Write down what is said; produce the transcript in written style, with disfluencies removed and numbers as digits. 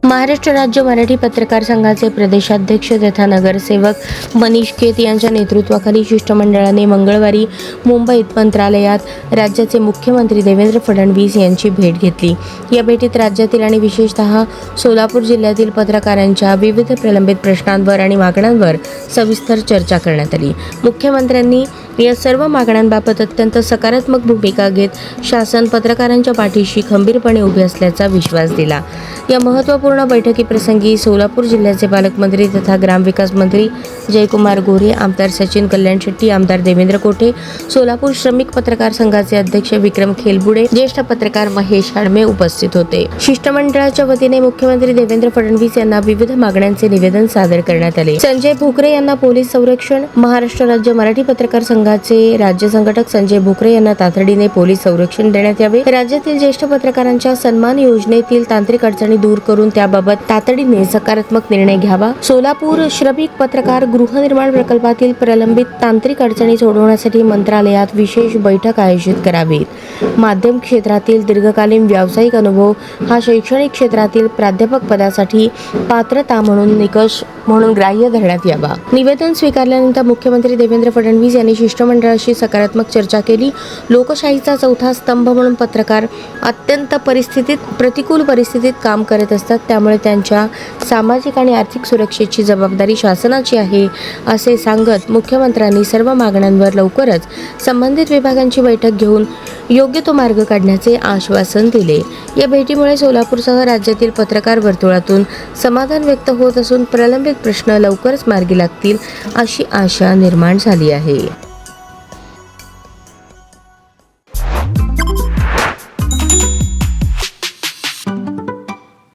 महाराष्ट्र राज्य मराठी पत्रकार संघाचे प्रदेशाध्यक्ष तथा नगरसेवक मनीष केत यांच्या नेतृत्वाखाली शिष्टमंडळाने मंगळवारी मुंबईत मंत्रालयात राज्याचे मुख्यमंत्री देवेंद्र फडणवीस यांची भेट घेतली। या भेटीत राज्यातील आणि विशेषतः सोलापूर जिल्ह्यातील पत्रकारांच्या विविध प्रलंबित प्रश्नांवर आणि मागण्यांवर सविस्तर चर्चा करण्यात आली। मुख्यमंत्र्यांनी या सर्व मागण्यांबाबत अत्यंत सकारात्मक भूमिका घेत शासन पत्रकारांच्या पाठीशी खंबीरपणे उभे असल्याचा विश्वास दिला। या महत्त्वपूर्ण बैठकीप्रसंगी सोलापूर जिल्ह्याचे पालकमंत्री तथा ग्रामविकास मंत्री जयकुमार गोरे, आमदार सचिन कल्याण शेट्टी, आमदार देवेंद्र कोठे, सोलापूर श्रमिक पत्रकार संघाचे अध्यक्ष विक्रम खेलबुडे, ज्येष्ठ पत्रकार महेश हाडमे उपस्थित होते। शिष्टमंडळाच्या वतीने मुख्यमंत्री देवेंद्र फडणवीस यांना विविध मागण्यांचे निवेदन सादर करण्यात आले। संजय भुकरे यांना पोलीस संरक्षण, महाराष्ट्र राज्य मराठी पत्रकार संघाचे राज्य संघटक संजय भुकरे यांना तातडीने पोलीस संरक्षण देण्यात यावे, राज्यातील ज्येष्ठ पत्रकारांच्या सन्मान योजनेतील तांत्रिक अडचणी दूर करून त्याबाबत तातडीने सकारात्मक निर्णय घ्यावा, सोलापूर श्रमिक पत्रकार गृहनिर्माण प्रकल्पातील प्रलंबित तांत्रिक अडचणी सोडवण्यासाठी मंत्रालयात विशेष बैठक आयोजित करावी, माध्यम क्षेत्रातील दीर्घकालीन व्यावसायिक अनुभव हा शैक्षणिक क्षेत्रातील प्राध्यापक पदासाठी पात्रता म्हणून निकष म्हणून ग्राह्य धरण्यात यावा। निवेदन स्वीकारल्यानंतर मुख्यमंत्री देवेंद्र फडणवीस यांनी शिष्टमंडळाशी सकारात्मक चर्चा केली। लोकशाहीचा चौथा स्तंभ म्हणून पत्रकार अत्यंत प्रतिकूल परिस्थितीत काम करत असतात, त्यामुळे त्यांच्या सामाजिक आणि आर्थिक सुरक्षेची जबाबदारी शासनाची आहे असे सांगत मुख्यमंत्र्यांनी सर्व मागण्यांवर लवकरच संबंधित विभागांची बैठक घेऊन योग्य तो मार्ग काढण्याचे आश्वासन दिले। या भेटीमुळे सोलापूरसह राज्यातील पत्रकार वर्तुळातून समाधान व्यक्त होत असून प्रलंबित प्रश्न लवकरच मार्गी लागतील अशी आशा निर्माण झाली आहे।